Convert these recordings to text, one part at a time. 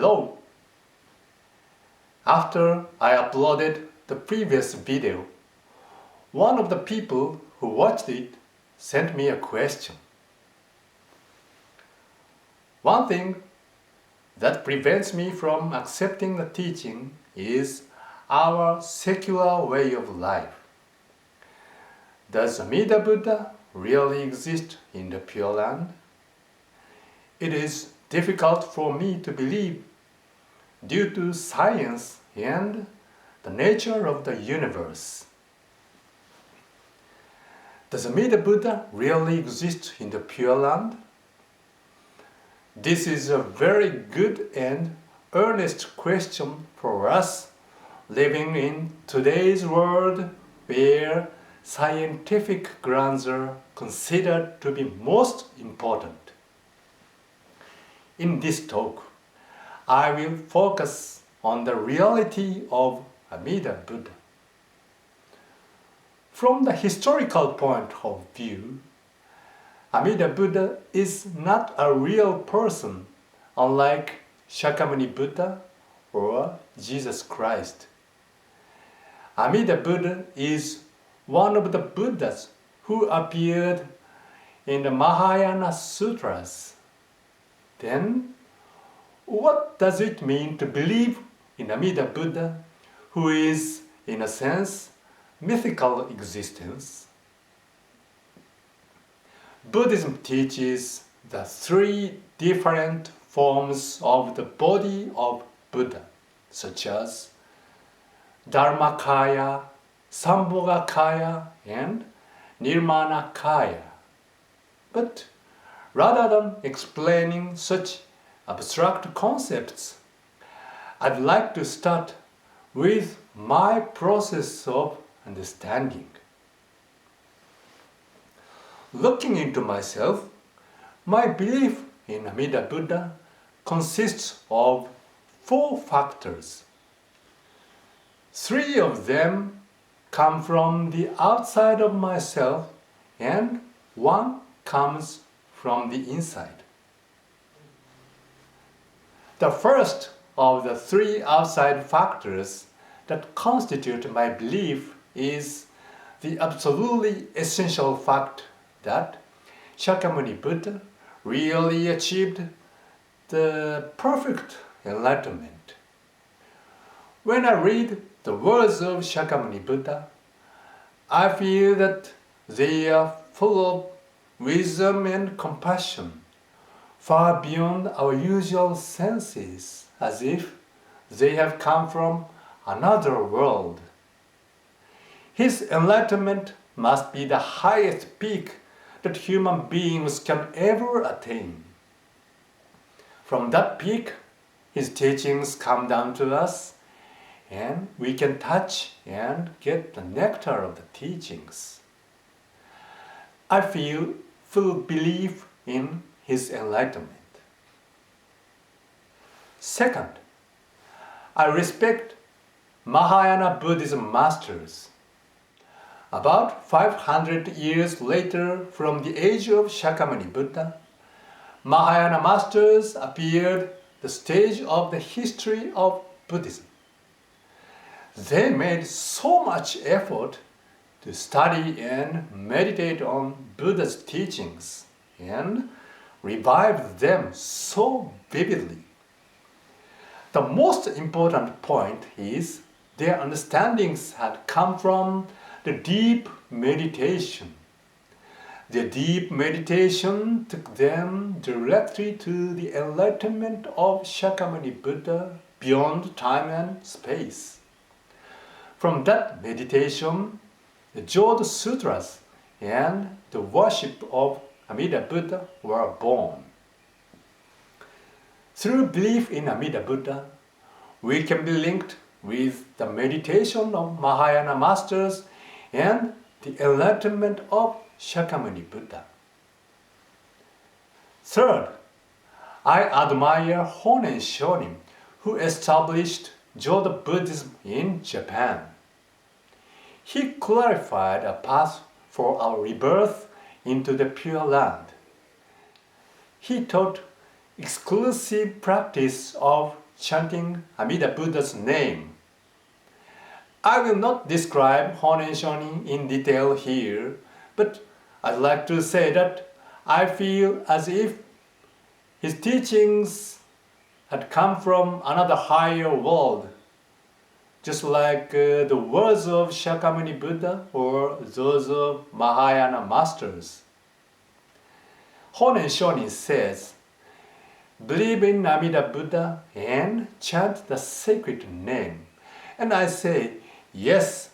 Hello! After I uploaded the previous video, one of the people who watched it sent me a question. One thing that prevents me from accepting the teaching is our secular way of life. Does Amida Buddha really exist in the Pure Land? It is difficult for me to believe due to science and the nature of the universe. Does Amida Buddha really exist in the Pure Land? This is a very good and earnest question for us living in today's world where scientific grounds are considered to be most important. In this talk, I will focus on the reality of Amida Buddha. From the historical point of view, Amida Buddha is not a real person, unlike Shakyamuni Buddha or Jesus Christ. Amida Buddha is one of the Buddhas who appeared in the Mahayana Sutras. Then, what does it mean to believe in Amida Buddha, who is, in a sense, mythical existence? Buddhism teaches the three different forms of the body of Buddha, such as Dharmakaya, Sambhogakaya, and Nirmanakaya. But rather than explaining such abstract concepts, I'd like to start with my process of understanding. Looking into myself, my belief in Amida Buddha consists of 4 factors. 3 of them come from the outside of myself and 1 comes from the inside. The first of the 3 outside factors that constitute my belief is the absolutely essential fact that Shakyamuni Buddha really achieved the perfect enlightenment. When I read the words of Shakyamuni Buddha, I feel that they are full of wisdom and compassion, far beyond our usual senses, as if they have come from another world. His enlightenment must be the highest peak that human beings can ever attain. From that peak, his teachings come down to us, and we can touch and get the nectar of the teachings. I feel full belief in his enlightenment. Second, I respect Mahayana Buddhism masters. About 500 years later from the age of Shakyamuni Buddha, Mahayana masters appeared the stage of the history of Buddhism. They made so much effort to study and meditate on Buddha's teachings and revived them so vividly. The most important point is their understandings had come from the deep meditation. The deep meditation took them directly to the enlightenment of Shakyamuni Buddha beyond time and space. From that meditation, the Jodo-sutras and the worship of Amida Buddha were born. Through belief in Amida Buddha, we can be linked with the meditation of Mahayana masters and the enlightenment of Shakyamuni Buddha. Third, I admire Honen Shonin, who established Jodo Buddhism in Japan. He clarified a path for our rebirth into the Pure Land. He taught exclusive practice of chanting Amida Buddha's name. I will not describe Honen Shonin in detail here, but I'd like to say that I feel as if his teachings had come from another higher world, just like the words of Shakyamuni Buddha or those of Mahayana masters. Honen Shonin says, "Believe in Amida Buddha and chant the sacred name." And I say, "Yes,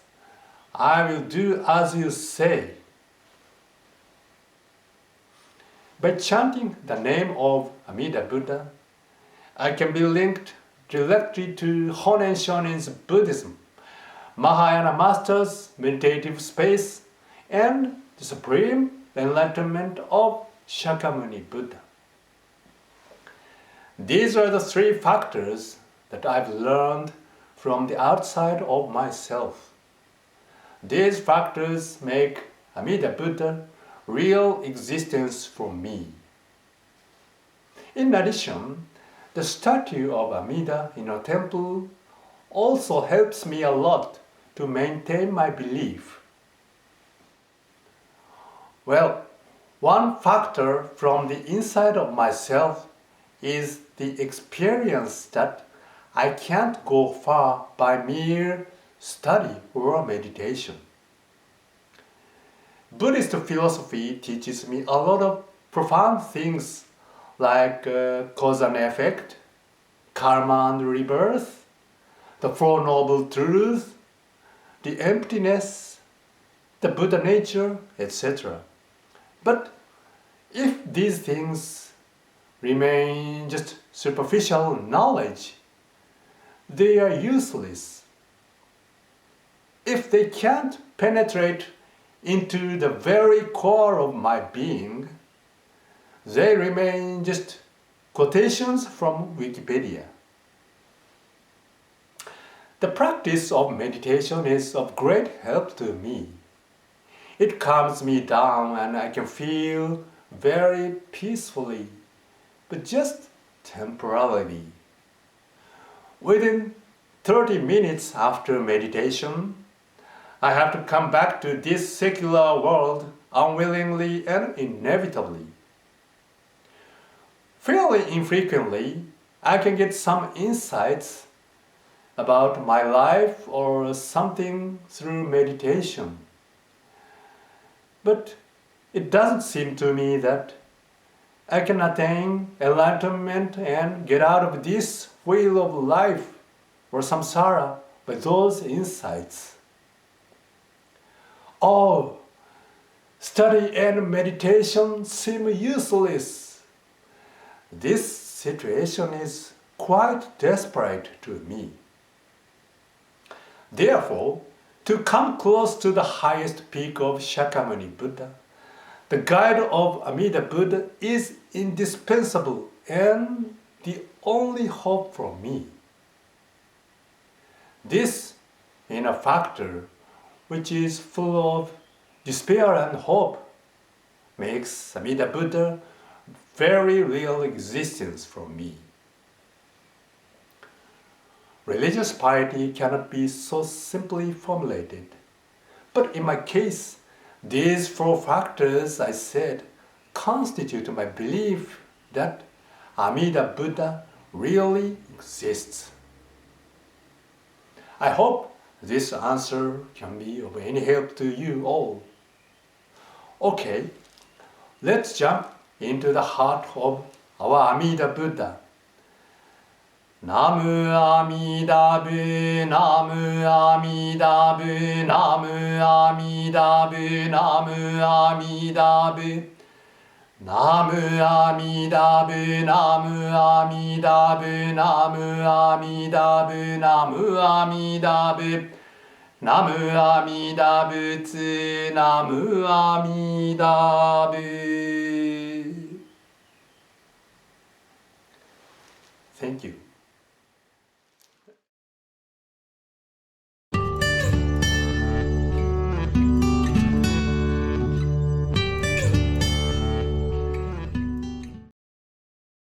I will do as you say." By chanting the name of Amida Buddha, I can be linked directly to Honen Shonin's Buddhism, Mahayana Master's meditative space, and the supreme enlightenment of Shakyamuni Buddha. These are the three factors that I've learned from the outside of myself. These factors make Amida Buddha real existence for me. In addition, the statue of Amida in a temple also helps me a lot to maintain my belief. Well, one factor from the inside of myself is the experience that I can't go far by mere study or meditation. Buddhist philosophy teaches me a lot of profound things like cause and effect, karma and rebirth, the Four Noble Truths, the emptiness, the Buddha nature, etc. But if these things remain just superficial knowledge, they are useless. If they can't penetrate into the very core of my being, they remain just quotations from Wikipedia. The practice of meditation is of great help to me. It calms me down and I can feel very peacefully, but just temporarily. Within 30 minutes after meditation, I have to come back to this secular world unwillingly and inevitably. Fairly infrequently, I can get some insights about my life or something through meditation. But it doesn't seem to me that I can attain enlightenment and get out of this wheel of life or samsara by those insights. Oh, study and meditation seem useless. This situation is quite desperate to me. Therefore, to come close to the highest peak of Shakyamuni Buddha, the guide of Amida Buddha is indispensable and the only hope for me. This is a factor which is full of despair and hope, makes Amida Buddha very real existence for me. Religious piety cannot be so simply formulated, but in my case, these four factors I said constitute my belief that Amida Buddha really exists. I hope this answer can be of any help to you all. Okay, let's jump into the heart of our Amida Buddha. Namu Amida Bu, Namu Amida Bu, Namu Amida Bu, Namu Amida Bu. Namu Amida Bu, Namu Amida Bu, Namu Amida Bu, Namu Amida Bu. Namu Amida Butsu, Namu Amida Bu. Thank you.